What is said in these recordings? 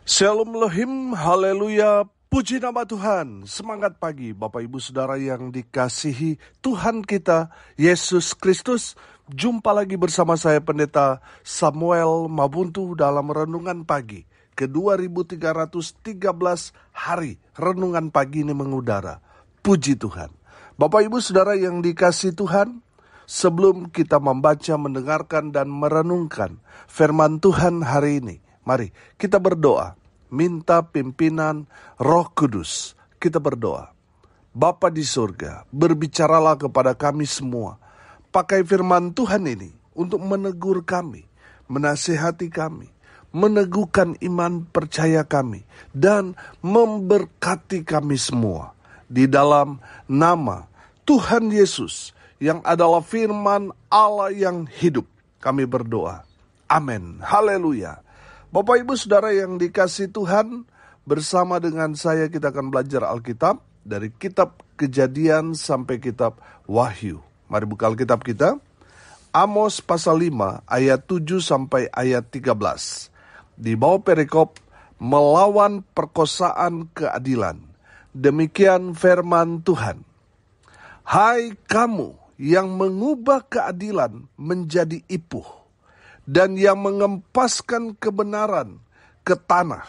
Shalom Elohim, haleluya, puji nama Tuhan. Semangat pagi Bapak Ibu Saudara yang dikasihi Tuhan kita, Yesus Kristus. Jumpa lagi bersama saya Pendeta Samuel Mabuntu dalam Renungan Pagi ke 2313 hari Renungan Pagi ini mengudara. Puji Tuhan. Bapak Ibu Saudara yang dikasihi Tuhan, sebelum kita membaca, mendengarkan, dan merenungkan firman Tuhan hari ini, mari kita berdoa, minta pimpinan Roh Kudus. Kita berdoa. Bapa di surga, berbicaralah kepada kami semua. Pakai firman Tuhan ini untuk menegur kami, menasihati kami, meneguhkan iman percaya kami, dan memberkati kami semua. Di dalam nama Tuhan Yesus yang adalah firman Allah yang hidup, kami berdoa. Amin. Haleluya. Bapak Ibu Saudara yang dikasihi Tuhan, bersama dengan saya kita akan belajar Alkitab dari kitab Kejadian sampai kitab Wahyu. Mari buka Alkitab kita. Amos pasal 5 ayat 7 sampai ayat 13. Di bawah perikop melawan perkosaan keadilan. Demikian firman Tuhan. Hai kamu yang mengubah keadilan menjadi ipuh dan yang mengempaskan kebenaran ke tanah.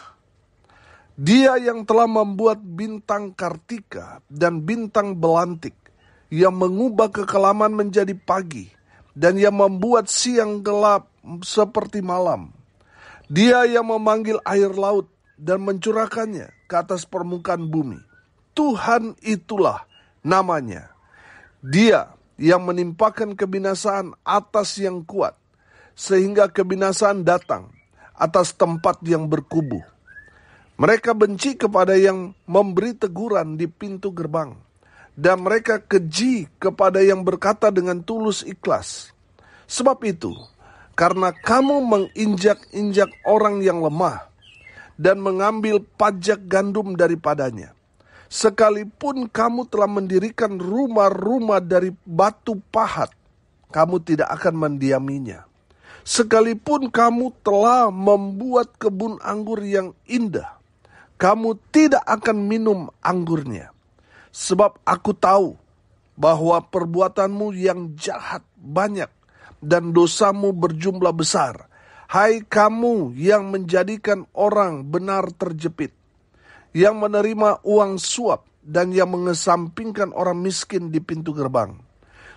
Dia yang telah membuat bintang Kartika dan bintang Belantik, yang mengubah kekelaman menjadi pagi, dan yang membuat siang gelap seperti malam. Dia yang memanggil air laut dan mencurahkannya ke atas permukaan bumi. Tuhan itulah namanya. Dia yang menimpakan kebinasaan atas yang kuat, sehingga kebinasaan datang atas tempat yang berkubu. Mereka benci kepada yang memberi teguran di pintu gerbang, dan mereka keji kepada yang berkata dengan tulus ikhlas. Sebab itu, karena kamu menginjak-injak orang yang lemah, dan mengambil pajak gandum daripadanya, sekalipun kamu telah mendirikan rumah-rumah dari batu pahat, kamu tidak akan mendiaminya. Sekalipun kamu telah membuat kebun anggur yang indah, kamu tidak akan minum anggurnya. Sebab aku tahu bahwa perbuatanmu yang jahat banyak dan dosamu berjumlah besar. Hai kamu yang menjadikan orang benar terjepit, yang menerima uang suap dan yang mengesampingkan orang miskin di pintu gerbang.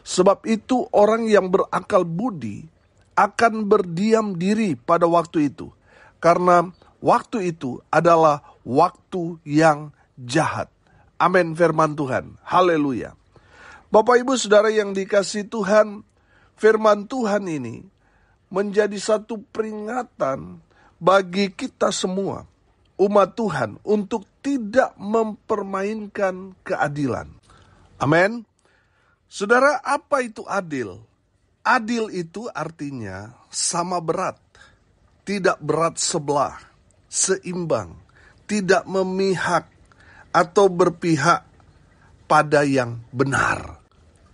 Sebab itu orang yang berakal budi akan berdiam diri pada waktu itu, karena waktu itu adalah waktu yang jahat. Amin firman Tuhan. Haleluya. Bapak Ibu Saudara yang dikasihi Tuhan, firman Tuhan ini menjadi satu peringatan bagi kita semua, umat Tuhan, untuk tidak mempermainkan keadilan. Amin. Saudara, apa itu adil? Adil itu artinya sama berat, tidak berat sebelah, seimbang, tidak memihak atau berpihak pada yang benar.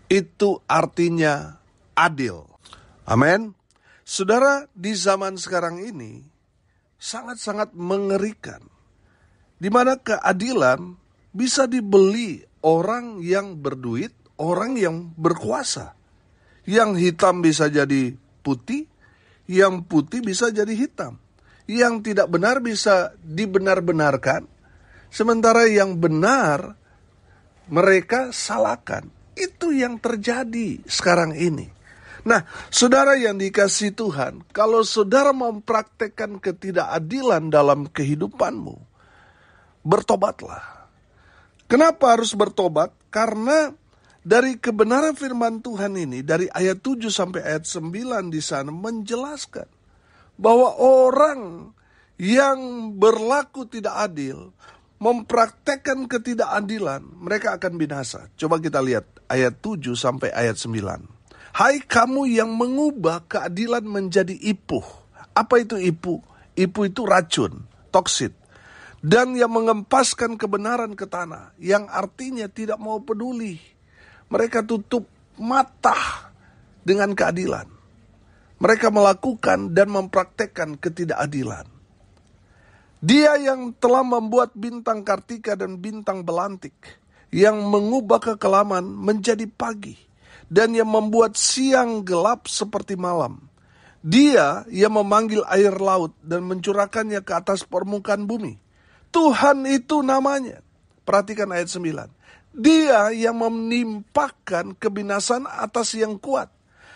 Itu artinya adil. Amin. Saudara, di zaman sekarang ini sangat-sangat mengerikan, di mana keadilan bisa dibeli orang yang berduit, orang yang berkuasa. Yang hitam bisa jadi putih, yang putih bisa jadi hitam. Yang tidak benar bisa dibenar-benarkan, sementara yang benar mereka salahkan. Itu yang terjadi sekarang ini. Nah, saudara yang dikasihi Tuhan, kalau saudara mempraktekkan ketidakadilan dalam kehidupanmu, bertobatlah. Kenapa harus bertobat? Karena dari kebenaran firman Tuhan ini, dari ayat 7 sampai ayat 9 di sana menjelaskan bahwa orang yang berlaku tidak adil, mempraktekkan ketidakadilan, mereka akan binasa. Coba kita lihat ayat 7 sampai ayat 9. Hai kamu yang mengubah keadilan menjadi ipuh. Apa itu ipuh? Ipuh itu racun, toksit. Dan yang mengempaskan kebenaran ke tanah, yang artinya tidak mau peduli. Mereka tutup mata dengan keadilan. Mereka melakukan dan mempraktekkan ketidakadilan. Dia yang telah membuat bintang Kartika dan bintang belantik, yang mengubah kekelaman menjadi pagi, dan yang membuat siang gelap seperti malam. Dia yang memanggil air laut dan mencurahkannya ke atas permukaan bumi. Tuhan itu namanya. Perhatikan ayat 9. Dia yang menimpakan kebinasan atas yang kuat,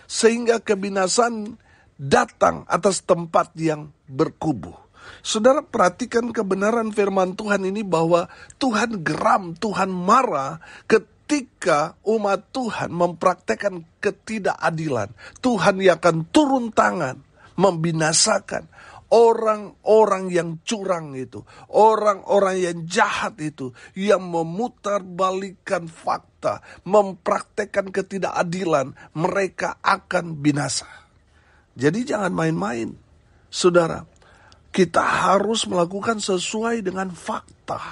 sehingga kebinasan datang atas tempat yang berkubu. Saudara, perhatikan kebenaran firman Tuhan ini bahwa Tuhan geram, Tuhan marah ketika umat Tuhan mempraktekkan ketidakadilan. Tuhan yang akan turun tangan membinasakan orang-orang yang curang itu, orang-orang yang jahat itu, yang memutarbalikkan fakta, mempraktekkan ketidakadilan, mereka akan binasa. Jadi jangan main-main, saudara. Kita harus melakukan sesuai dengan fakta.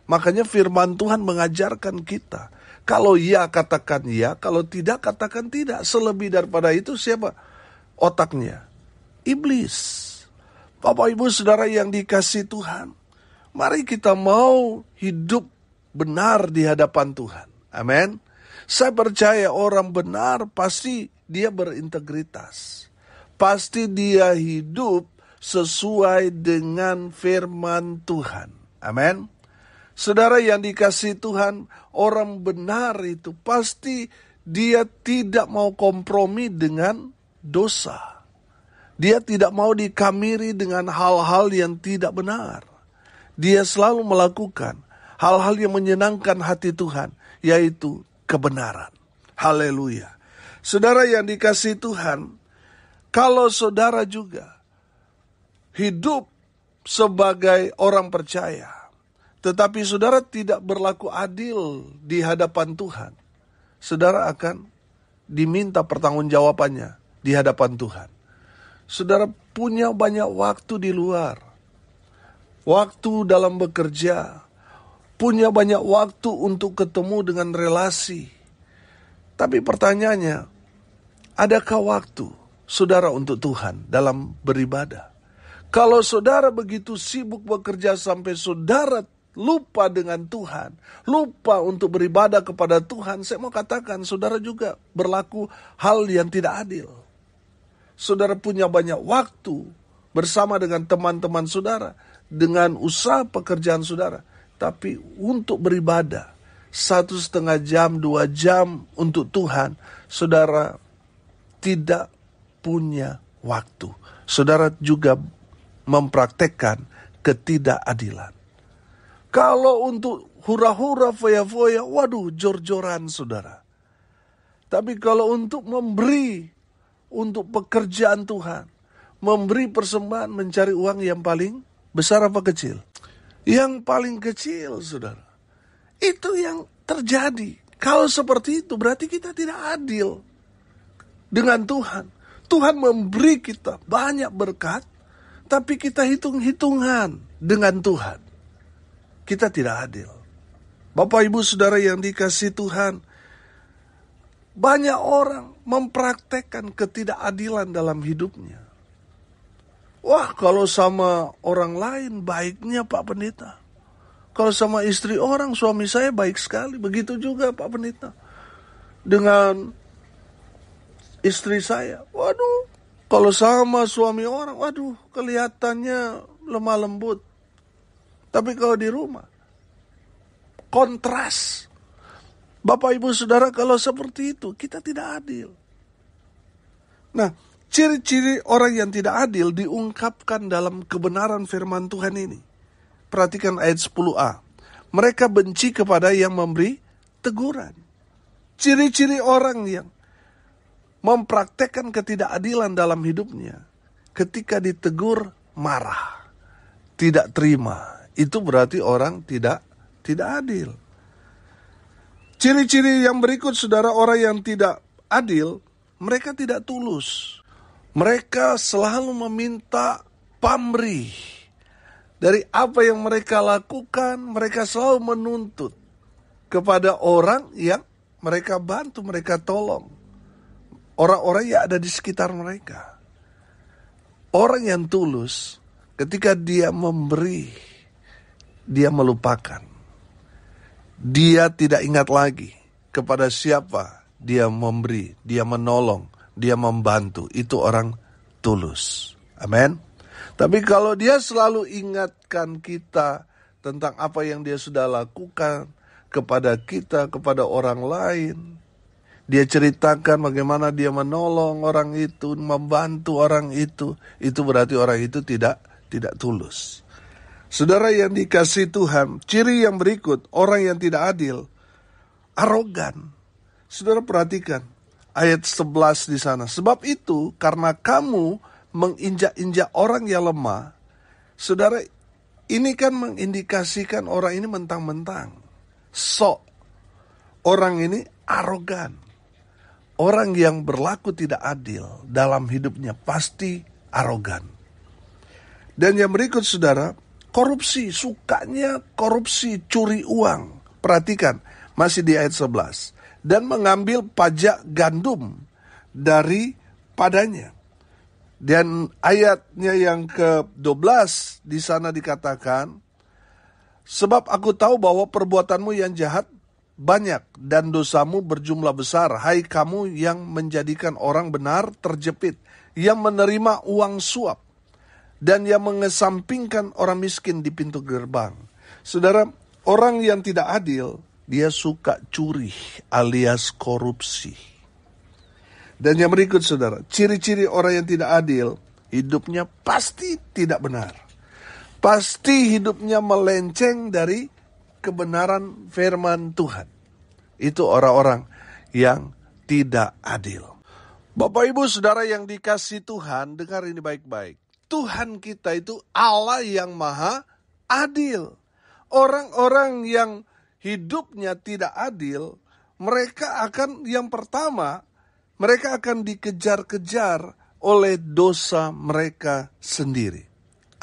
Makanya firman Tuhan mengajarkan kita. Kalau ya, katakan ya. Kalau tidak, katakan tidak. Selebih daripada itu siapa? Otaknya iblis. Bapak ibu saudara yang dikasihi Tuhan, mari kita mau hidup benar di hadapan Tuhan. Amin. Saya percaya orang benar pasti dia berintegritas. Pasti dia hidup sesuai dengan firman Tuhan. Amin. Saudara yang dikasihi Tuhan, orang benar itu pasti dia tidak mau kompromi dengan dosa. Dia tidak mau dikamiri dengan hal-hal yang tidak benar. Dia selalu melakukan hal-hal yang menyenangkan hati Tuhan, yaitu kebenaran. Haleluya. Saudara yang dikasihi Tuhan, kalau saudara juga hidup sebagai orang percaya, tetapi saudara tidak berlaku adil di hadapan Tuhan, saudara akan diminta pertanggungjawabannya di hadapan Tuhan. Saudara punya banyak waktu di luar, waktu dalam bekerja, punya banyak waktu untuk ketemu dengan relasi. Tapi pertanyaannya, adakah waktu saudara untuk Tuhan dalam beribadah? Kalau saudara begitu sibuk bekerja sampai saudara lupa dengan Tuhan, lupa untuk beribadah kepada Tuhan, saya mau katakan saudara juga berlaku hal yang tidak adil. Saudara punya banyak waktu bersama dengan teman-teman saudara, dengan usaha pekerjaan saudara, tapi untuk beribadah 1,5 jam, 2 jam untuk Tuhan, saudara tidak punya waktu. Saudara juga mempraktekkan ketidakadilan. Kalau untuk hura-hura, foya-foya, waduh, jor-joran saudara. Tapi kalau untuk memberi, untuk pekerjaan Tuhan, memberi persembahan, mencari uang yang paling besar apa kecil? Yang paling kecil, saudara. Itu yang terjadi. Kalau seperti itu, berarti kita tidak adil dengan Tuhan. Tuhan memberi kita banyak berkat, tapi kita hitung-hitungan dengan Tuhan. Kita tidak adil. Bapak ibu saudara yang dikasihi Tuhan, banyak orang mempraktekkan ketidakadilan dalam hidupnya. Wah, kalau sama orang lain baiknya Pak Pendeta. Kalau sama istri orang, suami saya baik sekali. Begitu juga Pak Pendeta. Dengan istri saya, waduh, kalau sama suami orang, waduh, kelihatannya lemah lembut. Tapi kalau di rumah, kontras. Bapak ibu saudara, kalau seperti itu, kita tidak adil. Nah, ciri-ciri orang yang tidak adil diungkapkan dalam kebenaran firman Tuhan ini. Perhatikan ayat 10a. Mereka benci kepada yang memberi teguran. Ciri-ciri orang yang mempraktekkan ketidakadilan dalam hidupnya, ketika ditegur marah, tidak terima. Itu berarti orang tidak adil. Ciri-ciri yang berikut saudara, orang yang tidak adil, mereka tidak tulus. Mereka selalu meminta pamrih. Dari apa yang mereka lakukan, mereka selalu menuntut kepada orang yang mereka bantu, mereka tolong. Orang-orang yang ada di sekitar mereka. Orang yang tulus, ketika dia memberi, dia melupakan. Dia tidak ingat lagi kepada siapa dia memberi, dia menolong, dia membantu. Itu orang tulus. Amin. Tapi kalau dia selalu ingatkan kita tentang apa yang dia sudah lakukan kepada kita, kepada orang lain, dia ceritakan bagaimana dia menolong orang itu, membantu orang itu berarti orang itu tidak tulus. Saudara yang dikasihi Tuhan, ciri yang berikut, orang yang tidak adil, arogan. Saudara perhatikan ayat 11 di sana. Sebab itu karena kamu menginjak-injak orang yang lemah, saudara, ini kan mengindikasikan orang ini mentang-mentang sok. Orang ini arogan. Orang yang berlaku tidak adil dalam hidupnya pasti arogan. Dan yang berikut saudara, korupsi, sukanya korupsi, curi uang. Perhatikan, masih di ayat 11. Dan mengambil pajak gandum daripadanya. Dan ayatnya yang ke-12 di sana dikatakan, sebab aku tahu bahwa perbuatanmu yang jahat banyak dan dosamu berjumlah besar. Hai kamu yang menjadikan orang benar terjepit, yang menerima uang suap, dan yang mengesampingkan orang miskin di pintu gerbang. Saudara, orang yang tidak adil, dia suka curi alias korupsi. Dan yang berikut saudara, ciri-ciri orang yang tidak adil, hidupnya pasti tidak benar. Pasti hidupnya melenceng dari kebenaran firman Tuhan. Itu orang-orang yang tidak adil. Bapak Ibu Saudara yang dikasihi Tuhan, dengar ini baik-baik. Tuhan kita itu Allah yang maha adil. Orang-orang yang hidupnya tidak adil, mereka akan yang pertama, mereka akan dikejar-kejar oleh dosa mereka sendiri.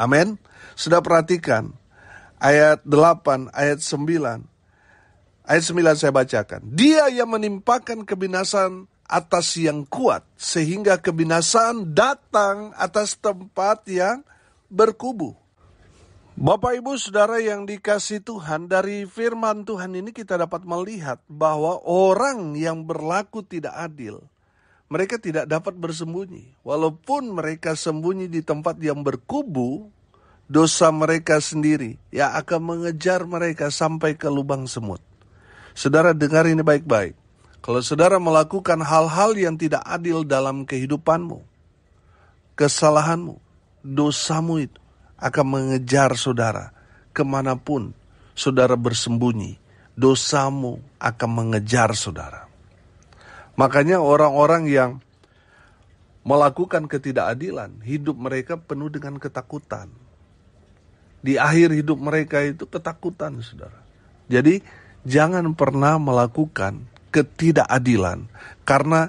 Amin. Sudah perhatikan ayat 8, ayat 9. Ayat 9 saya bacakan. Dia yang menimpakan kebinasan atas yang kuat, sehingga kebinasaan datang atas tempat yang berkubu. Bapak Ibu Saudara yang dikasihi Tuhan, dari firman Tuhan ini kita dapat melihat bahwa orang yang berlaku tidak adil, mereka tidak dapat bersembunyi. Walaupun mereka sembunyi di tempat yang berkubu, dosa mereka sendiri yang akan mengejar mereka sampai ke lubang semut. Saudara dengar ini baik-baik. Kalau saudara melakukan hal-hal yang tidak adil dalam kehidupanmu, kesalahanmu, dosamu itu akan mengejar saudara kemanapun saudara bersembunyi. Dosamu akan mengejar saudara. Makanya orang-orang yang melakukan ketidakadilan, hidup mereka penuh dengan ketakutan. Di akhir hidup mereka itu ketakutan, saudara. Jadi jangan pernah melakukan ketidakadilan, karena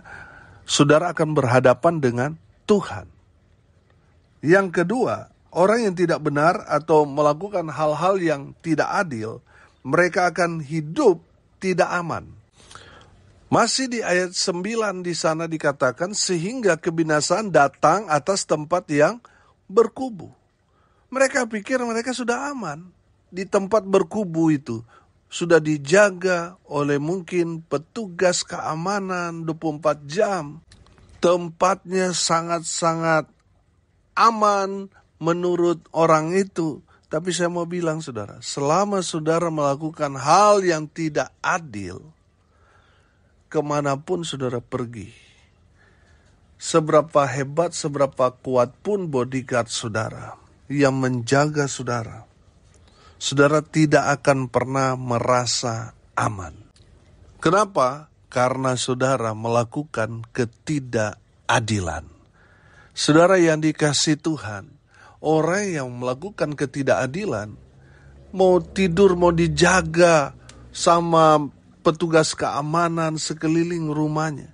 saudara akan berhadapan dengan Tuhan. Yang kedua, orang yang tidak benar atau melakukan hal-hal yang tidak adil, mereka akan hidup tidak aman. Masih di ayat 9 di sana dikatakan, sehingga kebinasaan datang atas tempat yang berkubu. Mereka pikir mereka sudah aman. Di tempat berkubu itu sudah dijaga oleh mungkin petugas keamanan 24 jam. Tempatnya sangat-sangat aman menurut orang itu. Tapi saya mau bilang saudara, selama saudara melakukan hal yang tidak adil, kemanapun saudara pergi, seberapa hebat, seberapa kuat pun bodyguard saudara yang menjaga saudara, saudara tidak akan pernah merasa aman. Kenapa? Karena saudara melakukan ketidakadilan. Saudara yang dikasihi Tuhan, orang yang melakukan ketidakadilan, mau tidur, mau dijaga sama petugas keamanan sekeliling rumahnya,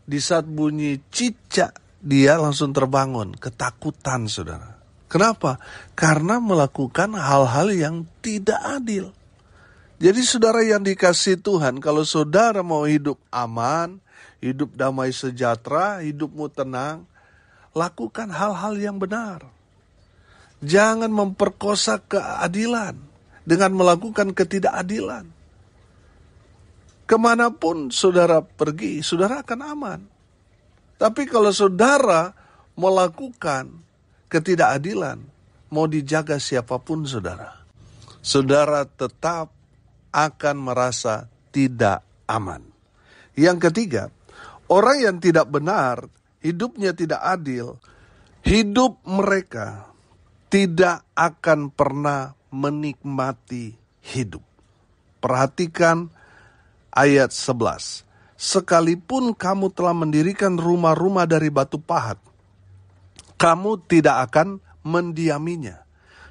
di saat bunyi cicak, dia langsung terbangun, ketakutan saudara. Kenapa? Karena melakukan hal-hal yang tidak adil. Jadi saudara yang dikasihi Tuhan, kalau saudara mau hidup aman, hidup damai sejahtera, hidupmu tenang, lakukan hal-hal yang benar. Jangan memperkosa keadilan dengan melakukan ketidakadilan. Kemanapun saudara pergi, saudara akan aman. Tapi kalau saudara melakukan ketidakadilan, mau dijaga siapapun saudara, saudara tetap akan merasa tidak aman. Yang ketiga, orang yang tidak benar, hidupnya tidak adil, hidup mereka tidak akan pernah menikmati hidup. Perhatikan ayat 11. Sekalipun kamu telah mendirikan rumah-rumah dari batu pahat, kamu tidak akan mendiaminya.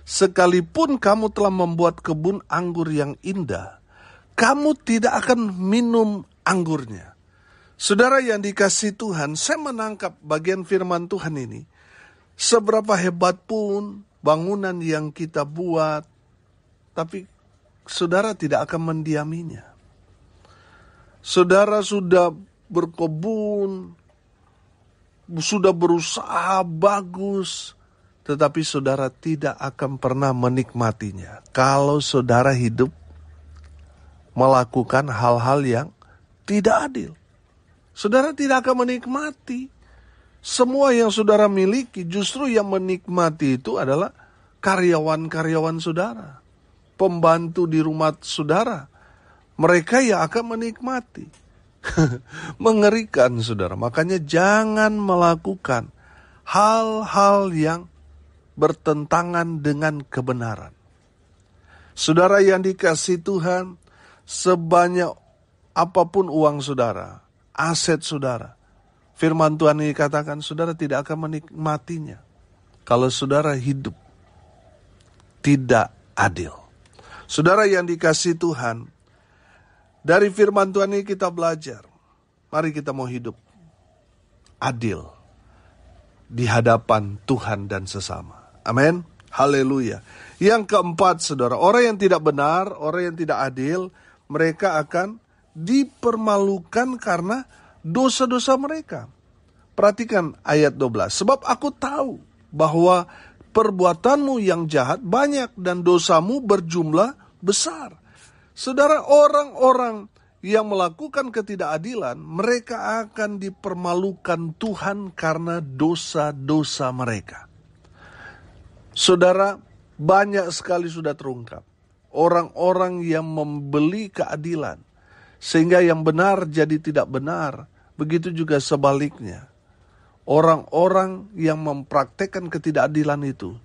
Sekalipun kamu telah membuat kebun anggur yang indah, kamu tidak akan minum anggurnya. Saudara yang dikasihi Tuhan, saya menangkap bagian firman Tuhan ini. Seberapa hebat pun bangunan yang kita buat, tapi saudara tidak akan mendiaminya. Saudara sudah berkebun, sudah berusaha bagus, tetapi saudara tidak akan pernah menikmatinya. Kalau saudara hidup melakukan hal-hal yang tidak adil, saudara tidak akan menikmati. Semua yang saudara miliki, justru yang menikmati itu adalah karyawan-karyawan saudara, pembantu di rumah saudara. Mereka yang akan menikmati. Mengerikan saudara. Makanya jangan melakukan hal-hal yang bertentangan dengan kebenaran. Saudara yang dikasihi Tuhan, sebanyak apapun uang saudara, aset saudara, firman Tuhan ini katakan saudara tidak akan menikmatinya kalau saudara hidup tidak adil. Saudara yang dikasihi Tuhan, dari firman Tuhan ini kita belajar. Mari kita mau hidup adil di hadapan Tuhan dan sesama. Amin. Haleluya. Yang keempat saudara, orang yang tidak benar, orang yang tidak adil, mereka akan dipermalukan karena dosa-dosa mereka. Perhatikan ayat 12. Sebab aku tahu bahwa perbuatanmu yang jahat banyak dan dosamu berjumlah besar. Saudara, orang-orang yang melakukan ketidakadilan, mereka akan dipermalukan Tuhan karena dosa-dosa mereka. Saudara, banyak sekali sudah terungkap. Orang-orang yang membeli keadilan, sehingga yang benar jadi tidak benar. Begitu juga sebaliknya. Orang-orang yang mempraktekkan ketidakadilan itu,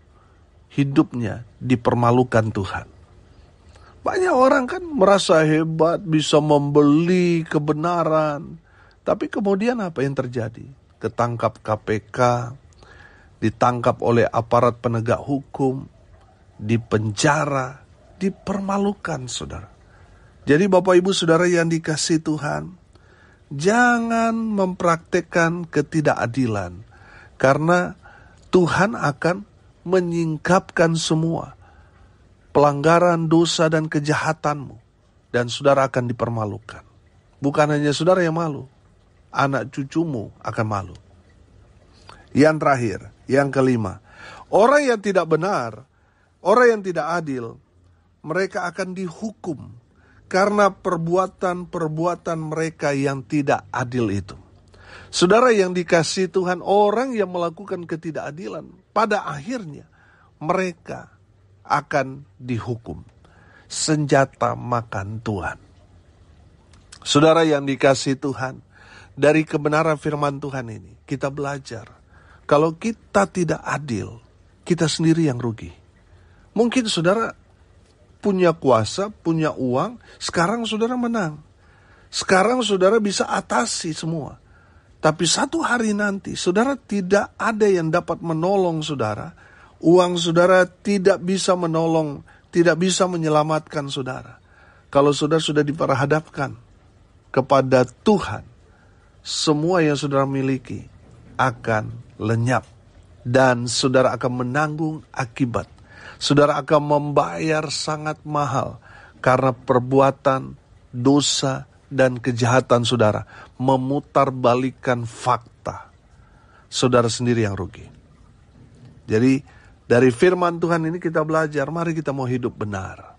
hidupnya dipermalukan Tuhan. Banyak orang kan merasa hebat, bisa membeli kebenaran. Tapi kemudian apa yang terjadi? Ketangkap KPK, ditangkap oleh aparat penegak hukum, dipenjara, dipermalukan saudara. Jadi Bapak Ibu Saudara yang dikasihi Tuhan, jangan mempraktekkan ketidakadilan. Karena Tuhan akan menyingkapkan semua pelanggaran, dosa, dan kejahatanmu. Dan saudara akan dipermalukan. Bukan hanya saudara yang malu, anak cucumu akan malu. Yang terakhir, yang kelima, orang yang tidak benar, orang yang tidak adil, mereka akan dihukum karena perbuatan-perbuatan mereka yang tidak adil itu. Saudara yang dikasihi Tuhan, orang yang melakukan ketidakadilan, pada akhirnya mereka akan dihukum. Senjata makan Tuhan. Saudara yang dikasihi Tuhan, dari kebenaran firman Tuhan ini, kita belajar. Kalau kita tidak adil, kita sendiri yang rugi. Mungkin saudara punya kuasa, punya uang, sekarang saudara menang. Sekarang saudara bisa atasi semua. Tapi satu hari nanti, saudara tidak ada yang dapat menolong saudara. Uang saudara tidak bisa menolong, tidak bisa menyelamatkan saudara. Kalau saudara sudah diperhadapkan kepada Tuhan, semua yang saudara miliki akan lenyap. Dan saudara akan menanggung akibat. Saudara akan membayar sangat mahal karena perbuatan, dosa, dan kejahatan saudara. Memutarbalikkan fakta. Saudara sendiri yang rugi. Jadi Dari firman Tuhan ini kita belajar, mari kita mau hidup benar.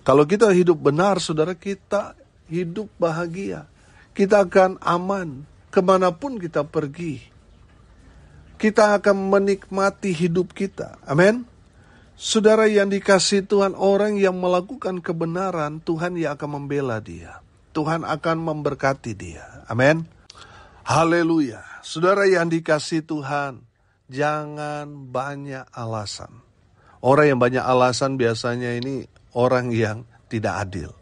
Kalau kita hidup benar, saudara, kita hidup bahagia. Kita akan aman kemanapun kita pergi. Kita akan menikmati hidup kita. Amin. Saudara yang dikasihi Tuhan, orang yang melakukan kebenaran, Tuhan yang akan membela dia. Tuhan akan memberkati dia. Amin. Haleluya. Saudara yang dikasihi Tuhan, jangan banyak alasan. Orang yang banyak alasan biasanya ini orang yang tidak adil.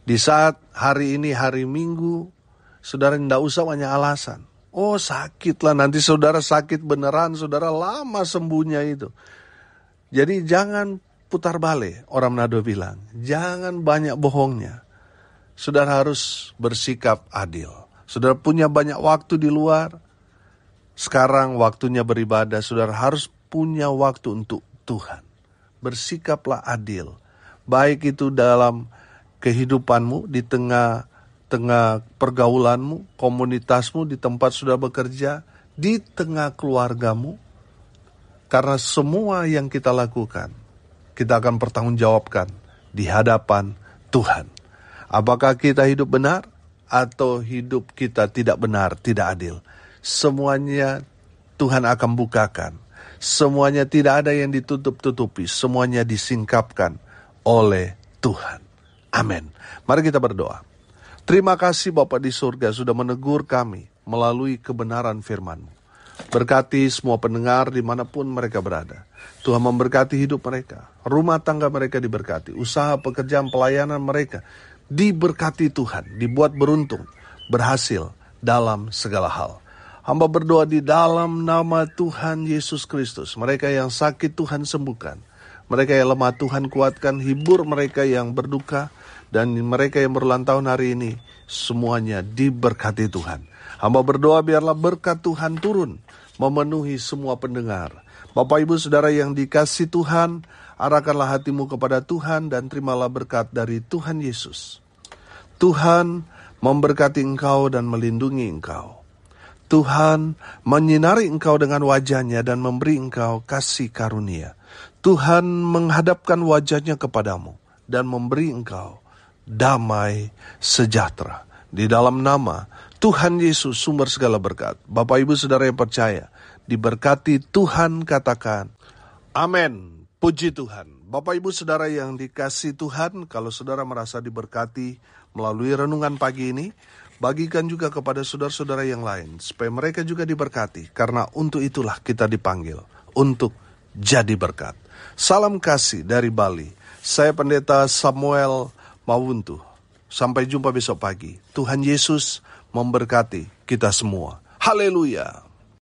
Di saat hari ini hari Minggu, saudara tidak usah banyak alasan. Oh sakit lah, nanti saudara sakit beneran, saudara lama sembuhnya itu. Jadi jangan putar balik, orang Manado bilang. Jangan banyak bohongnya. Saudara harus bersikap adil. Saudara punya banyak waktu di luar. Sekarang waktunya beribadah, saudara harus punya waktu untuk Tuhan. Bersikaplah adil. Baik itu dalam kehidupanmu, di tengah pergaulanmu, komunitasmu, di tempat sudah bekerja, di tengah keluargamu. Karena semua yang kita lakukan, kita akan pertanggungjawabkan di hadapan Tuhan. Apakah kita hidup benar atau hidup kita tidak benar, tidak adil? Semuanya Tuhan akan bukakan. Semuanya tidak ada yang ditutup-tutupi. Semuanya disingkapkan oleh Tuhan. Amin. Mari kita berdoa. Terima kasih Bapa di surga sudah menegur kami melalui kebenaran firman-Mu. Berkati semua pendengar dimanapun mereka berada. Tuhan memberkati hidup mereka. Rumah tangga mereka diberkati. Usaha, pekerjaan, pelayanan mereka diberkati Tuhan. Dibuat beruntung, berhasil dalam segala hal. Hamba berdoa di dalam nama Tuhan Yesus Kristus. Mereka yang sakit Tuhan sembuhkan. Mereka yang lemah Tuhan kuatkan. Hibur mereka yang berduka. Dan mereka yang berulang tahun hari ini, semuanya diberkati Tuhan. Hamba berdoa biarlah berkat Tuhan turun, memenuhi semua pendengar. Bapak Ibu Saudara yang dikasihi Tuhan, arahkanlah hatimu kepada Tuhan dan terimalah berkat dari Tuhan Yesus. Tuhan memberkati engkau dan melindungi engkau. Tuhan menyinari engkau dengan wajahnya dan memberi engkau kasih karunia. Tuhan menghadapkan wajahnya kepadamu dan memberi engkau damai sejahtera. Di dalam nama Tuhan Yesus sumber segala berkat. Bapak Ibu Saudara yang percaya, diberkati Tuhan, katakan amin. Puji Tuhan. Bapak Ibu Saudara yang dikasihi Tuhan, kalau saudara merasa diberkati melalui renungan pagi ini, bagikan juga kepada saudara-saudara yang lain, supaya mereka juga diberkati. Karena untuk itulah kita dipanggil, untuk jadi berkat. Salam kasih dari Bali. Saya Pendeta Samuel Mawuntu. Sampai jumpa besok pagi. Tuhan Yesus memberkati kita semua. Haleluya.